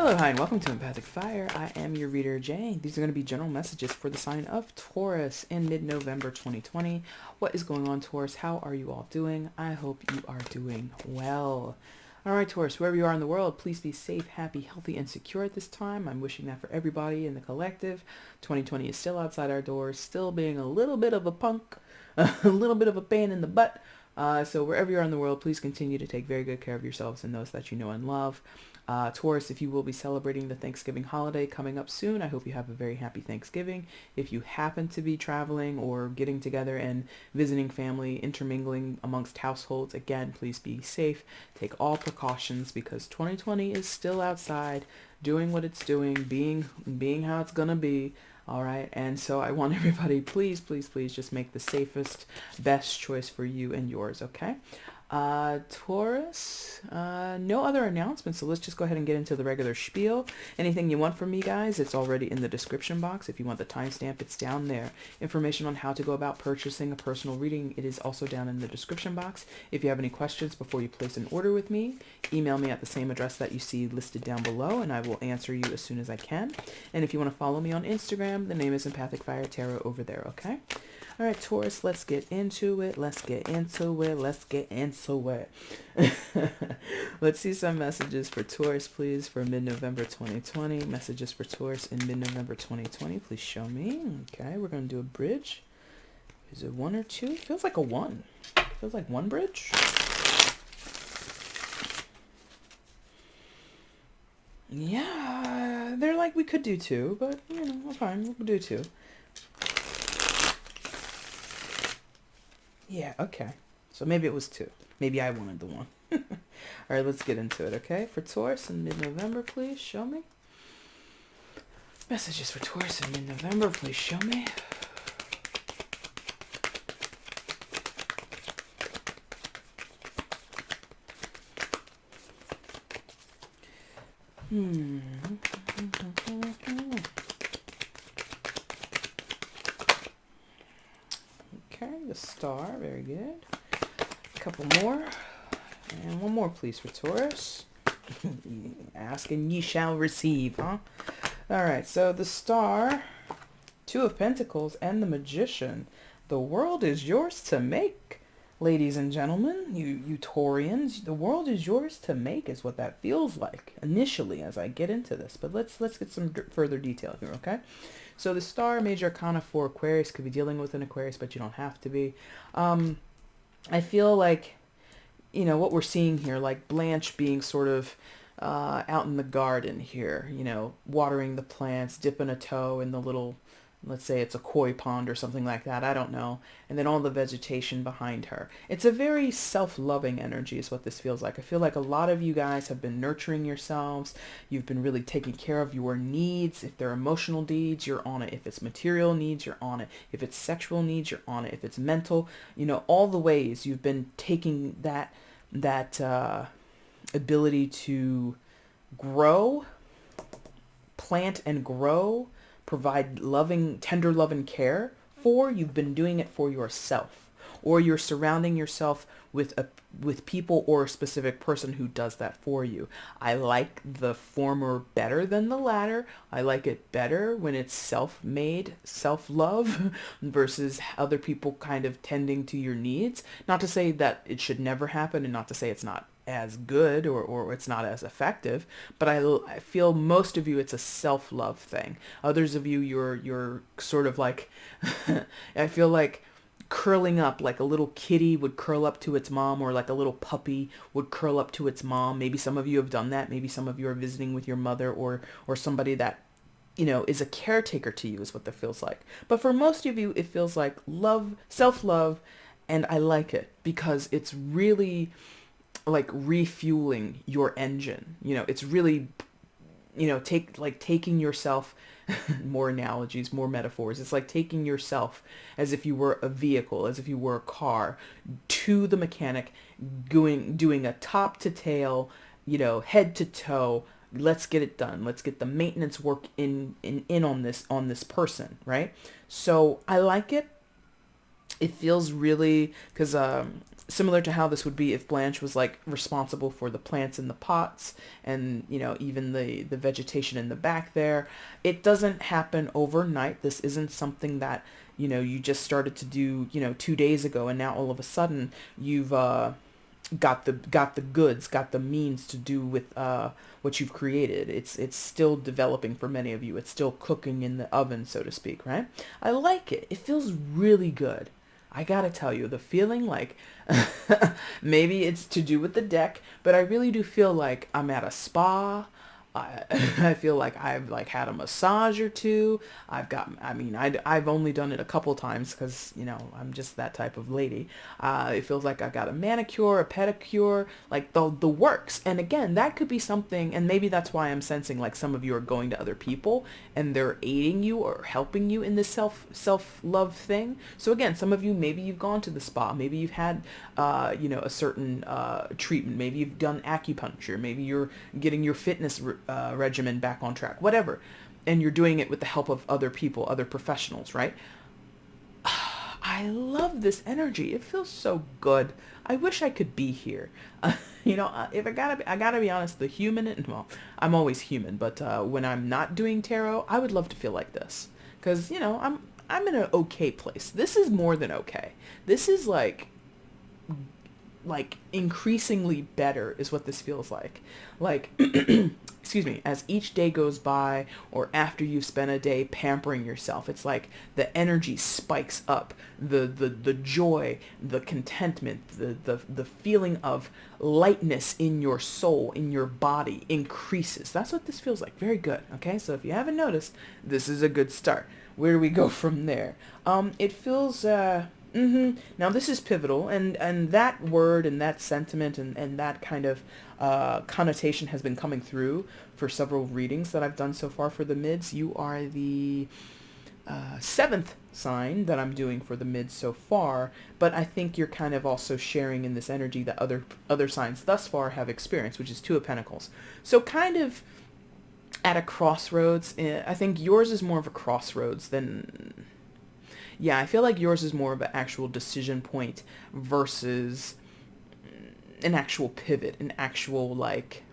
Hello, hi, and welcome to Empathic Fire. I am your reader, Jay. These are going to be general messages for the sign of Taurus in mid-November 2020. What is going on, Taurus? How are you all doing? I hope you are doing well. All right, Taurus, wherever you are in the world, please be safe, happy, healthy, and secure at this time. I'm wishing that for everybody in the collective. 2020 is still outside our doors, still being a little bit of a punk, a little bit of a pain in the butt. So wherever you are in the world, please continue to take very good care of yourselves and those that you know and love. Taurus, if you will be celebrating the Thanksgiving holiday coming up soon, I hope you have a very happy Thanksgiving. If you happen to be traveling or getting together and visiting family, intermingling amongst households, again, please be safe. Take all precautions because 2020 is still outside doing what it's doing, being how it's gonna be. All right. And so I want everybody, please, please, please just make the safest, best choice for you and yours. Okay. Taurus, no other announcements, so let's just go ahead and get into the regular spiel. Anything you want from me, guys, it's already in the description box. If you want the timestamp, it's down there. Information on how to go about purchasing a personal reading, it is also down in the description box. If you have any questions before you place an order with me, email me at the same address that you see listed down below, and I will answer you as soon as I can. And if you want to follow me on Instagram, the name is EmpathicFire Tarot over there, okay? All right, Taurus, let's get into it. Let's get into it. Let's get into it. Let's see some messages for Taurus, please, for mid-November 2020. Messages for Taurus in mid-November 2020. Please show me. Okay, we're going to do a bridge. Is it one or two? Feels like a one. Feels like one bridge. Yeah, they're like we could do two, but, you know, fine. We'll do two. Yeah, okay. So maybe it was two. Maybe I wanted the one. All right, let's get into it, okay? For Taurus in mid-November, please show me. Messages for Taurus in mid-November, please show me. Okay, the star, very good. A couple more. And one more, please, for Taurus. Ask and ye shall receive, huh? All right, so the star, Two of Pentacles, and the Magician. The world is yours to make, ladies and gentlemen, you Taurians. The world is yours to make is what that feels like initially as I get into this. But let's get some further detail here, okay? So the star, major arcana for Aquarius, could be dealing with an Aquarius, but you don't have to be. I feel like, you know, what we're seeing here, like Blanche being sort of out in the garden here, you know, watering the plants, dipping a toe in the little, let's say it's a koi pond or something like that, I don't know. And then all the vegetation behind her. It's a very self-loving energy is what this feels like. I feel like a lot of you guys have been nurturing yourselves. You've been really taking care of your needs. If they're emotional needs, you're on it. If it's material needs, you're on it. If it's sexual needs, you're on it. If it's mental, you know, all the ways you've been taking that ability to grow, plant and grow, provide loving, tender love and care for, you've been doing it for yourself, or you're surrounding yourself with people or a specific person who does that for you. I like the former better than the latter. I like it better when it's self-made, self-love versus other people kind of tending to your needs. Not to say that it should never happen, and not to say it's not as good or it's not as effective, but I feel most of you it's a self-love thing. Others of you you're sort of like I feel like curling up like a little kitty would curl up to its mom, or like a little puppy would curl up to its mom. Maybe some of you have done that. Maybe some of you are visiting with your mother or somebody that, you know, is a caretaker to you is what that feels like. But for most of you, it feels like love, self-love, and I like it because it's really like refueling your engine. You know, it's really, you know, taking yourself, more analogies, more metaphors. It's like taking yourself as if you were a vehicle, as if you were a car, to the mechanic, doing a top to tail, you know, head to toe. Let's get it done. Let's get the maintenance work in on this person, right? So I like it. It feels really, because similar to how this would be if Blanche was like responsible for the plants in the pots and, you know, even the vegetation in the back there. It doesn't happen overnight. This isn't something that, you know, you just started to do, you know, 2 days ago, and now all of a sudden you've got the goods, got the means to do with what you've created. It's still developing for many of you. It's still cooking in the oven, so to speak, right? I like it. It feels really good. I gotta tell you, the feeling like maybe it's to do with the deck, but I really do feel like I'm at a spa. I, I feel like I've like had a massage or two. I've only done it a couple times because, you know, I'm just that type of lady. It feels like I got a manicure, a pedicure, like the works. And again, that could be something, and maybe that's why I'm sensing like some of you are going to other people and they're aiding you or helping you in this self-love thing. So again, some of you, maybe you've gone to the spa, maybe you've had, you know, a certain treatment, maybe you've done acupuncture, maybe you're getting your fitness regimen back on track, whatever, and you're doing it with the help of other people, other professionals, right? I love this energy. It feels so good. I wish I could be here. You know, if I gotta be honest, the human, well, I'm always human, but when I'm not doing tarot, I would love to feel like this, because, you know, I'm in an okay place. This is more than okay. This is like increasingly better is what this feels like. Like, excuse me, as each day goes by or after you've spent a day pampering yourself, it's like the energy spikes up, the joy, the contentment, the feeling of lightness in your soul, in your body increases. That's what this feels like. Very good. Okay, so if you haven't noticed, this is a good start. Where do we go from there? It feels Now this is pivotal, and that word and that sentiment and that kind of connotation has been coming through for several readings that I've done so far for the mids. You are the seventh sign that I'm doing for the mids so far, but I think you're kind of also sharing in this energy that other signs thus far have experienced, which is Two of Pentacles. So kind of at a crossroads. I think yours is more of a crossroads than... Yeah, I feel like yours is more of an actual decision point versus an actual pivot, an actual like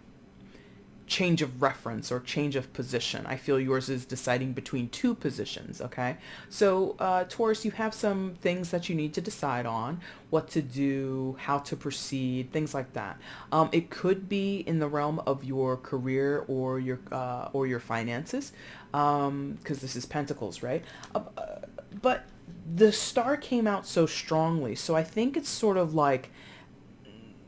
change of reference or change of position. I feel yours is deciding between two positions, okay? So Taurus, you have some things that you need to decide on, what to do, how to proceed, things like that. It could be in the realm of your career or your finances, because this is Pentacles, right? But the star came out so strongly, so I think it's sort of like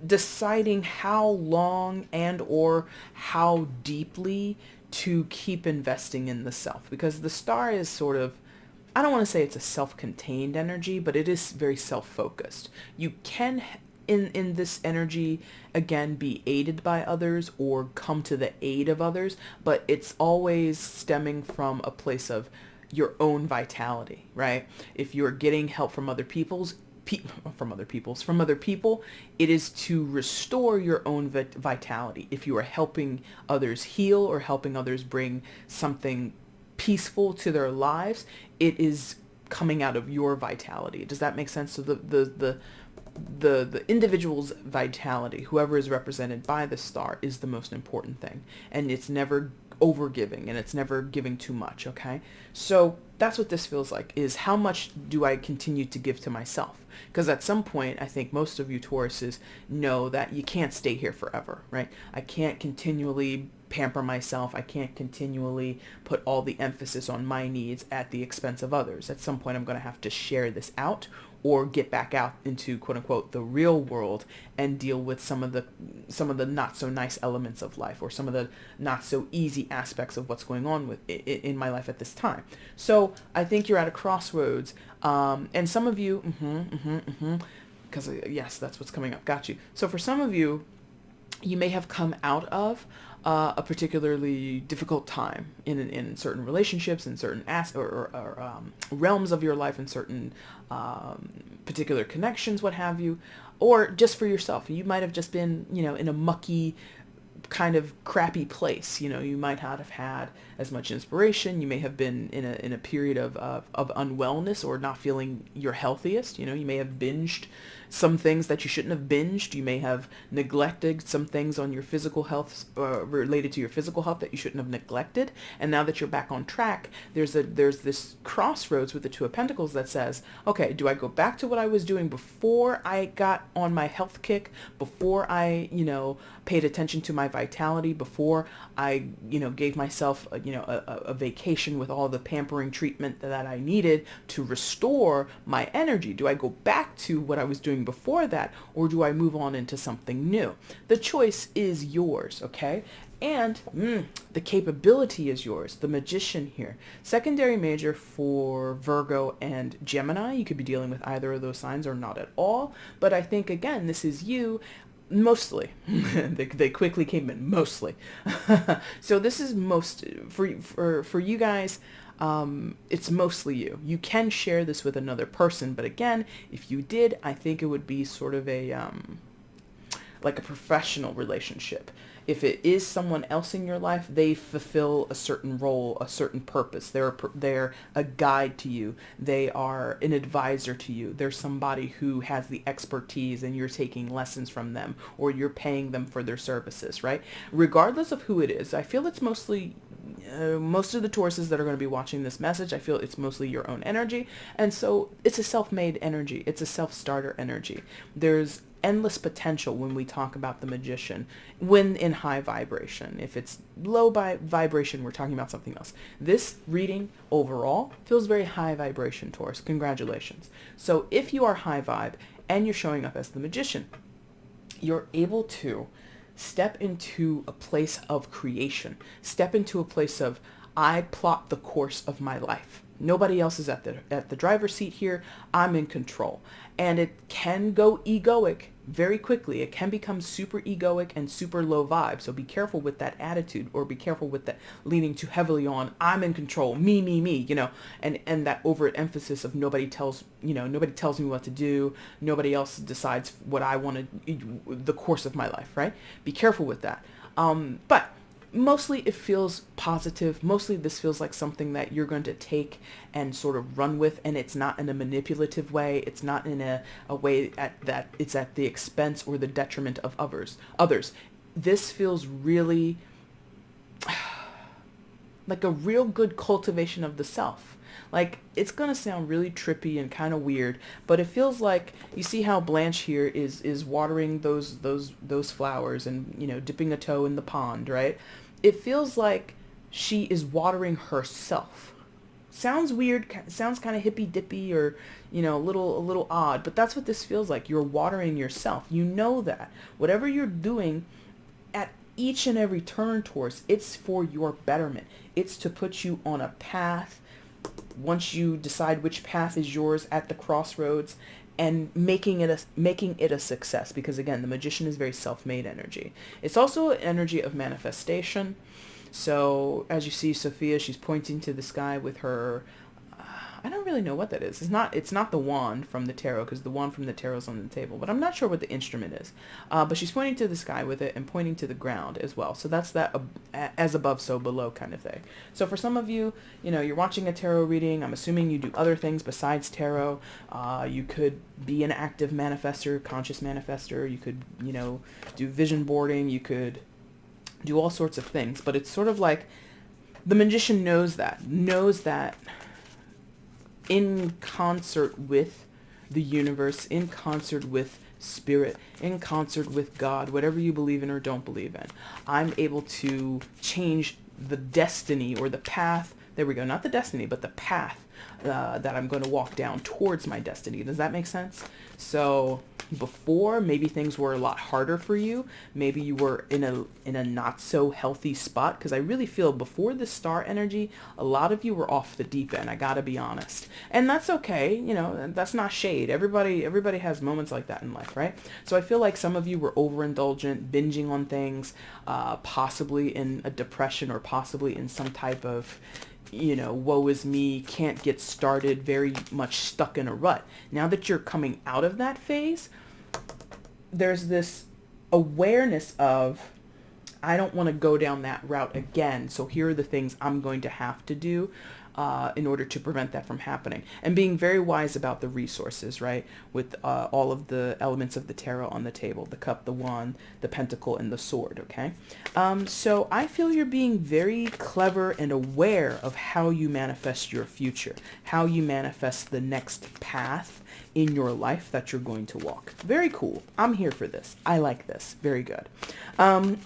deciding how long and or how deeply to keep investing in the self, because the star is sort of, I don't want to say it's a self-contained energy, but it is very self-focused. You can in this energy again be aided by others or come to the aid of others, but it's always stemming from a place of your own vitality, right? If you're getting help from other people, it is to restore your own vitality. If you are helping others heal or helping others bring something peaceful to their lives, it is coming out of your vitality. Does that make sense? So the individual's vitality, whoever is represented by the star, is the most important thing, and it's never overgiving, and it's never giving too much. Okay, so that's what this feels like, is how much do I continue to give to myself? Because at some point, I think most of you Tauruses know that you can't stay here forever, right? I can't continually pamper myself. I can't continually put all the emphasis on my needs at the expense of others. At some point, I'm going to have to share this out or get back out into quote unquote the real world and deal with some of the not so nice elements of life, or some of the not so easy aspects of what's going on with in my life at this time. So I think you're at a crossroads, and some of you, because yes, that's what's coming up. Got you. So for some of you, you may have come out of a particularly difficult time in certain relationships, in certain realms of your life, in certain particular connections, what have you, or just for yourself. You might have just been, in a mucky kind of crappy place. You might not have had as much inspiration. You may have been in a period of unwellness or not feeling your healthiest. You know, you may have binged some things that you shouldn't have binged. You may have neglected some things on your physical health, related to your physical health, that you shouldn't have neglected. And now that you're back on track, there's this crossroads with the Two of Pentacles that says, okay, do I go back to what I was doing before I got on my health kick, before I, paid attention to my vitality, before I, gave myself, a vacation with all the pampering treatment that I needed to restore my energy? Do I go back to what I was doing before that, or do I move on into something new? The choice is yours, okay? And the capability is yours. The Magician here. Secondary major for Virgo and Gemini. You could be dealing with either of those signs or not at all. But I think, again, this is you. Mostly. They quickly came in. Mostly. So this is most for you guys. It's mostly you. You can share this with another person, but again, if you did, I think it would be sort of a like a professional relationship. If it is someone else in your life, they fulfill a certain role, a certain purpose. They're a guide to you. They are an advisor to you. They're somebody who has the expertise and you're taking lessons from them, or you're paying them for their services, right? Regardless of who it is, I feel it's mostly most of the Tauruses that are going to be watching this message, I feel it's mostly your own energy. And so it's a self-made energy. It's a self-starter energy. There's endless potential when we talk about the Magician when in high vibration. If it's low vibration, we're talking about something else. This reading overall feels very high vibration, Taurus. Congratulations. So if you are high vibe and you're showing up as the Magician, you're able to step into a place of creation. Step into a place of, I plot the course of my life. Nobody else is at the driver's seat here. I'm in control. And it can go egoic very quickly. It can become super egoic and super low vibe. So be careful with that attitude, or be careful with that leaning too heavily on, I'm in control, me, and that overt emphasis of nobody tells me what to do. Nobody else decides what I want to, the course of my life, right? Be careful with that. But mostly it feels positive. Mostly this feels like something that you're going to take and sort of run with, and it's not in a manipulative way. It's not in a way that it's at the expense or the detriment of others. This feels really like a real good cultivation of the self. Like, it's going to sound really trippy and kind of weird, but it feels like, you see how Blanche here is watering those flowers and, dipping a toe in the pond, right? It feels like she is watering herself. Sounds weird, sounds kind of hippy dippy, or, a little odd, but that's what this feels like. You're watering yourself. You know that. Whatever you're doing at each and every turn, Taurus, it's for your betterment. It's to put you on a path. Once you decide which path is yours at the crossroads, and making it a success, because again, the Magician is very self-made energy. It's also an energy of manifestation. So as you see, Sophia, she's pointing to the sky with her, I don't really know what that is. It's not the wand from the tarot, because the wand from the tarot is on the table, but I'm not sure what the instrument is. But she's pointing to the sky with it and pointing to the ground as well. So that's that as above, so below kind of thing. So for some of you, you're watching a tarot reading. I'm assuming you do other things besides tarot. You could be an active manifester, conscious manifester. You could, do vision boarding. You could do all sorts of things. But it's sort of like the Magician knows that in concert with the universe, in concert with spirit, in concert with God, whatever you believe in or don't believe in, I'm able to change the destiny or the path. There we go. Not the destiny, but the path that I'm going to walk down towards my destiny. Does that make sense? So before, maybe things were a lot harder for you. Maybe you were in a not so healthy spot, because I really feel before the star energy, a lot of you were off the deep end. I gotta be honest, and that's okay. That's not shade. Everybody has moments like that in life, right? So I feel like some of you were overindulgent, binging on things, possibly in a depression, or possibly in some type of woe is me, can't get started, very much stuck in a rut. Now that you're coming out of that phase, there's this awareness of, I don't want to go down that route again. So here are the things I'm going to have to do in order to prevent that from happening. And being very wise about the resources, right? With all of the elements of the tarot on the table, the cup, the wand, the pentacle, and the sword, okay? So I feel you're being very clever and aware of how you manifest your future, how you manifest the next path in your life that you're going to walk. Very cool. I'm here for this. I like this. Very good. I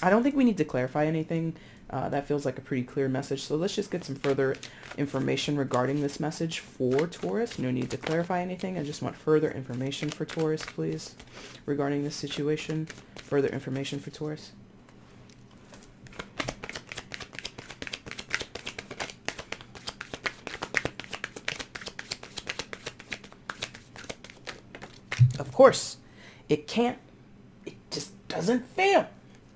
don't think we need to clarify anything. That feels like a pretty clear message. So let's just get some further information regarding this message for Taurus. No need to clarify anything. I just want further information for Taurus, please, regarding this situation. Further information for Taurus. Of course, it just doesn't fail.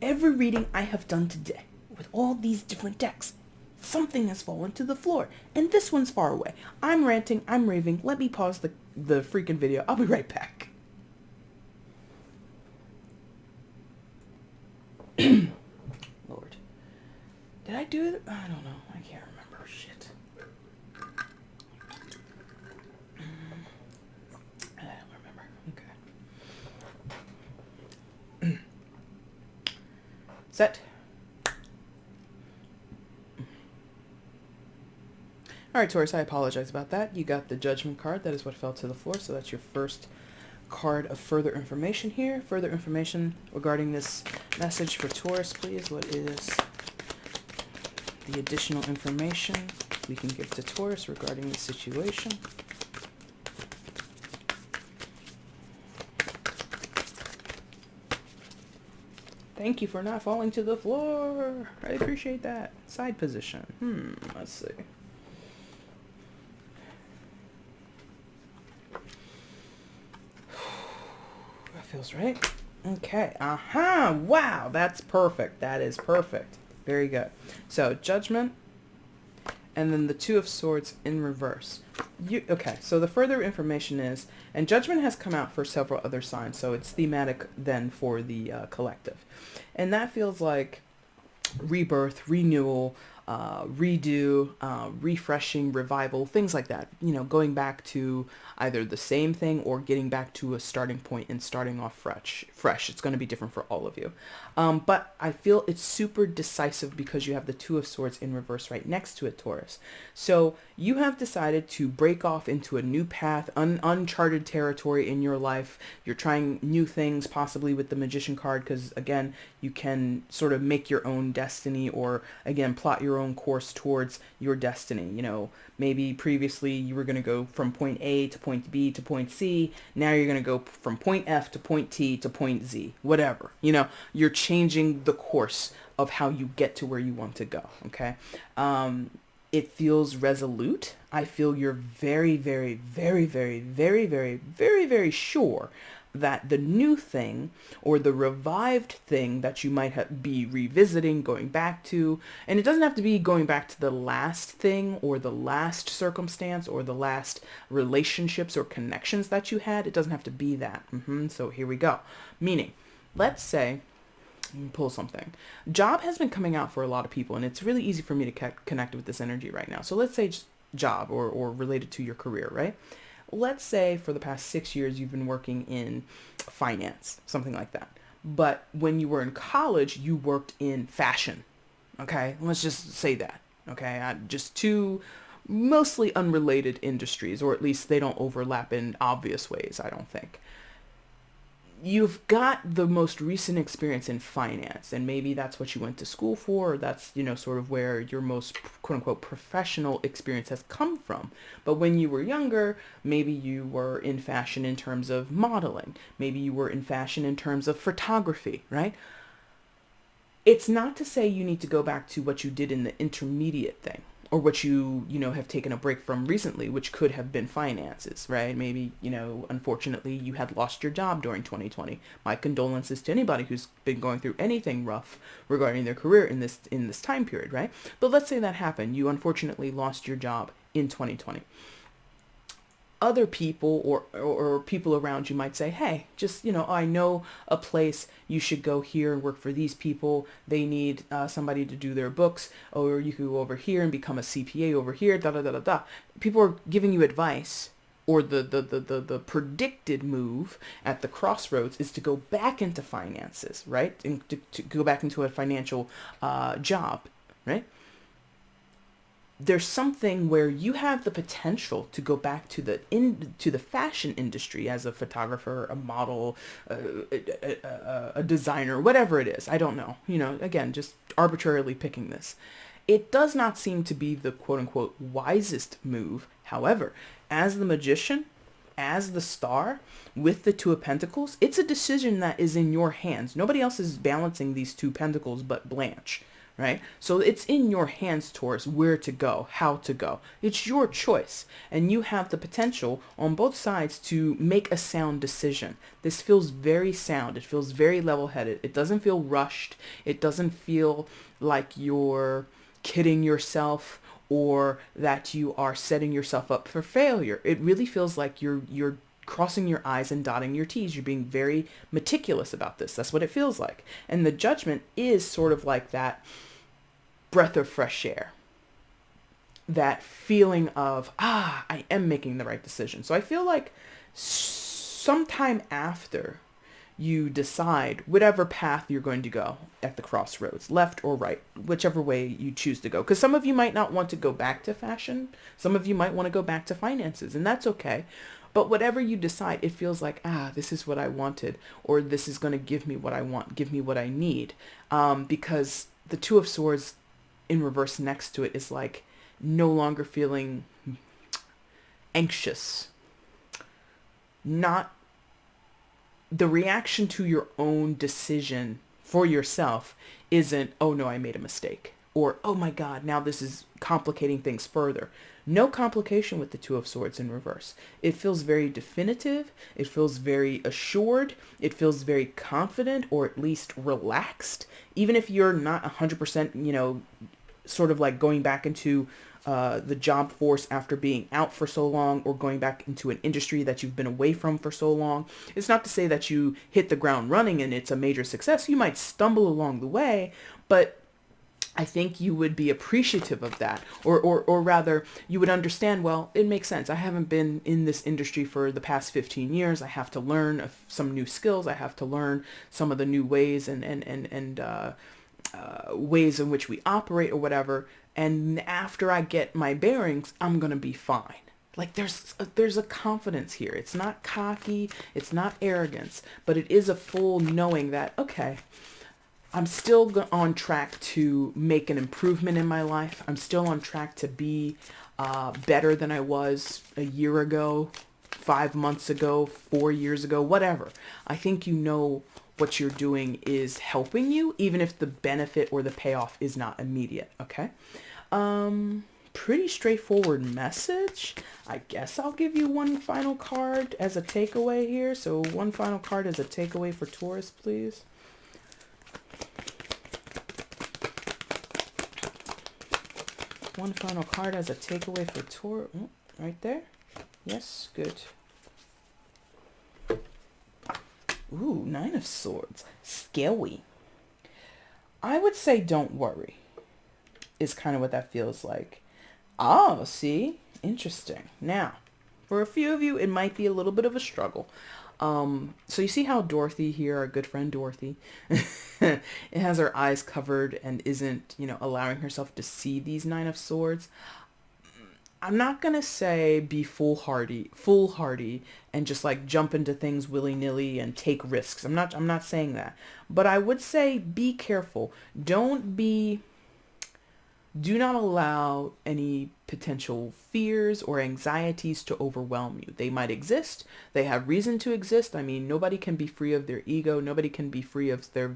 Every reading I have done today with all these different decks, something has fallen to the floor, and this one's far away. I'm ranting, I'm raving. Let me pause the freaking video. I'll be right back. Lord. Did I do it? I don't know. I can't remember. Shit. I don't remember. Okay. Set. All right, Taurus, I apologize about that. You got the Judgment card. That is what fell to the floor. So that's your first card of further information here. Further information regarding this message for Taurus, please. What is the additional information we can give to Taurus regarding the situation? Thank you for not falling to the floor. I appreciate that. Side position. Let's see. That feels right. Okay. Wow, that's perfect. That is perfect. Very good. So, Judgment, and then the Two of Swords in reverse. Okay, so the further information is, and Judgment has come out for several other signs, so it's thematic then for the collective. And that feels like rebirth, renewal, redo, refreshing, revival, things like that. You know, going back to either the same thing or getting back to a starting point and starting off fresh. It's going to be different for all of you. But I feel it's super decisive because you have the Two of Swords in reverse right next to it, Taurus. So you have decided to break off into a new path, uncharted territory in your life. You're trying new things, possibly with the Magician card, because again, you can sort of make your own destiny, or again, plot your own course towards your destiny. You know, maybe previously you were going to go from point A to point B to point C. Now you're going to go from point F to point T to point Z, whatever. You know, you're changing the course of how you get to where you want to go. Okay. It feels resolute. I feel you're very, very, very, very, very, very, very, very sure that the new thing or the revived thing that you might be revisiting, going back to, and it doesn't have to be going back to the last thing or the last circumstance or the last relationships or connections that you had. It doesn't have to be that. So here we go. Meaning, let's say, pull something. Job has been coming out for a lot of people, and it's really easy for me to connect with this energy right now. So let's say job or related to your career, right? Let's say for the past 6 years you've been working in finance, something like that. But when you were in college, you worked in fashion. Okay, let's just say that. Okay, just two mostly unrelated industries, or at least they don't overlap in obvious ways, I don't think. You've got the most recent experience in finance, and maybe that's what you went to school for, or that's, you know, sort of where your most quote unquote professional experience has come from. But when you were younger, maybe you were in fashion in terms of modeling. Maybe you were in fashion in terms of photography, right? It's not to say you need to go back to what you did in the intermediate thing, or what you have taken a break from recently, which could have been finances, right? Maybe, unfortunately you had lost your job during 2020. My condolences to anybody who's been going through anything rough regarding their career in this time period, right? But let's say that happened. You unfortunately lost your job in 2020. other people or people around you might say, hey, just, I know a place, you should go here and work for these people. They need somebody to do their books, or you could go over here and become a CPA over here, da da da da da. People are giving you advice, or the predicted move at the crossroads is to go back into finances, right? And to go back into a financial job, right? There's something where you have the potential to go back to the fashion industry as a photographer, a model, a designer, whatever it is. I don't know. Again, just arbitrarily picking this. It does not seem to be the quote unquote wisest move. However, as the magician, as the star, with the Two of Pentacles, it's a decision that is in your hands. Nobody else is balancing these two pentacles but Blanche. Right? So it's in your hands, Taurus, where to go, how to go. It's your choice. And you have the potential on both sides to make a sound decision. This feels very sound. It feels very level-headed. It doesn't feel rushed. It doesn't feel like you're kidding yourself or that you are setting yourself up for failure. It really feels like you're crossing your I's and dotting your T's. You're being very meticulous about this. That's what it feels like. And the Judgment is sort of like that breath of fresh air, that feeling of, I am making the right decision. So I feel like sometime after you decide whatever path you're going to go at the crossroads, left or right, whichever way you choose to go. Because some of you might not want to go back to fashion. Some of you might want to go back to finances, and that's okay. But whatever you decide, it feels like, this is what I wanted, or this is going to give me what I want, give me what I need. Because the Two of Swords in reverse next to it is like no longer feeling anxious. Not the reaction to your own decision for yourself isn't, oh no, I made a mistake, or oh my God, now this is complicating things further. No complication with the Two of Swords in reverse. It feels very definitive. It feels very assured. It feels very confident, or at least relaxed. Even if you're not 100%, sort of like going back into the job force after being out for so long, or going back into an industry that you've been away from for so long. It's not to say that you hit the ground running and it's a major success. You might stumble along the way, but I think you would be appreciative of that, or rather you would understand, well, it makes sense. I haven't been in this industry for the past 15 years. I have to learn some new skills. I have to learn some of the new ways and ways in which we operate or whatever. And after I get my bearings, I'm going to be fine. Like there's a confidence here. It's not cocky. It's not arrogance, but it is a full knowing that, okay, I'm still on track to make an improvement in my life. I'm still on track to be better than I was a year ago, 5 months ago, 4 years ago, whatever. I think what you're doing is helping you, even if the benefit or the payoff is not immediate, okay? Pretty straightforward message. I guess I'll give you one final card as a takeaway here. So one final card as a takeaway for Taurus, please. One final card as a takeaway for Taurus. Right there. Yes, good. Ooh, Nine of Swords. Scary. I would say don't worry is kind of what that feels like. Oh, see? Interesting. Now, for a few of you, it might be a little bit of a struggle. So you see how Dorothy here, our good friend Dorothy, it has her eyes covered and isn't, allowing herself to see these Nine of Swords. I'm not going to say be foolhardy and just like jump into things willy-nilly and take risks. I'm not saying that. But I would say be careful. Do not allow any potential fears or anxieties to overwhelm you. They might exist. They have reason to exist. I mean, nobody can be free of their ego. Nobody can be free of their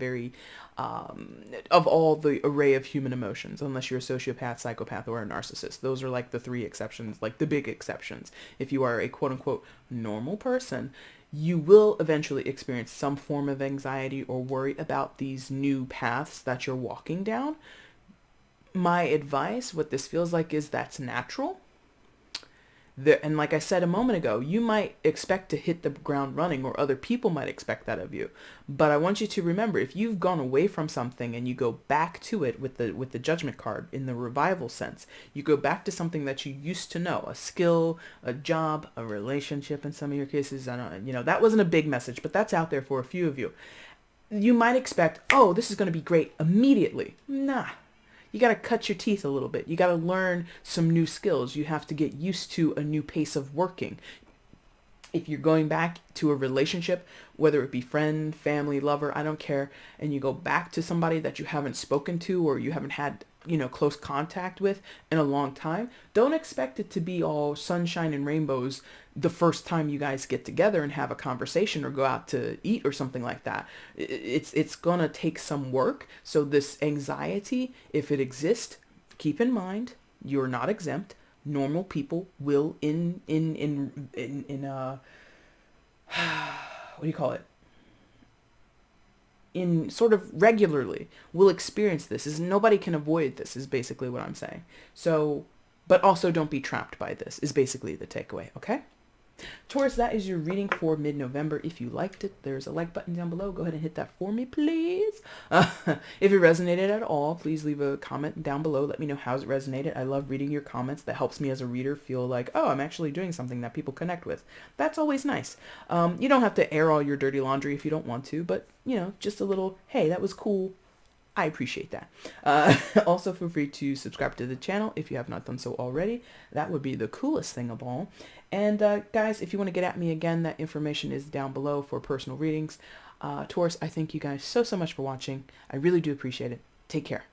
of all the array of human emotions, unless you're a sociopath, psychopath, or a narcissist. Those are like the three exceptions, like the big exceptions. If you are a quote unquote normal person, you will eventually experience some form of anxiety or worry about these new paths that you're walking down. My advice, what this feels like, is that's natural. And like I said a moment ago, you might expect to hit the ground running, or other people might expect that of you. But I want you to remember, if you've gone away from something and you go back to it with the judgment card in the revival sense, you go back to something that you used to know, a skill, a job, a relationship in some of your cases. I don't, that wasn't a big message, but that's out there for a few of you. You might expect, oh, this is going to be great immediately. Nah. You got to cut your teeth a little bit. You got to learn some new skills. You have to get used to a new pace of working. If you're going back to a relationship, whether it be friend, family, lover, I don't care, and you go back to somebody that you haven't spoken to or you haven't had, close contact with in a long time, don't expect it to be all sunshine and rainbows the first time you guys get together and have a conversation or go out to eat or something like that. It's going to take some work. So this anxiety, if it exists, keep in mind, you're not exempt. Normal people will what do you call it? In sort of regularly will experience this. Is nobody can avoid this is basically what I'm saying. So, but also don't be trapped by this is basically the takeaway. Okay. Taurus, that is your reading for mid-November. If you liked it, there's a like button down below. Go ahead and hit that for me, please. If it resonated at all, please leave a comment down below. Let me know how it resonated. I love reading your comments. That helps me as a reader feel like, oh, I'm actually doing something that people connect with. That's always nice. You don't have to air all your dirty laundry if you don't want to, but, just a little, hey, that was cool. I appreciate that. Also, feel free to subscribe to the channel if you have not done so already. That would be the coolest thing of all. And guys, if you want to get at me again, that information is down below for personal readings. Taurus, I thank you guys so much for watching. I really do appreciate it. Take care.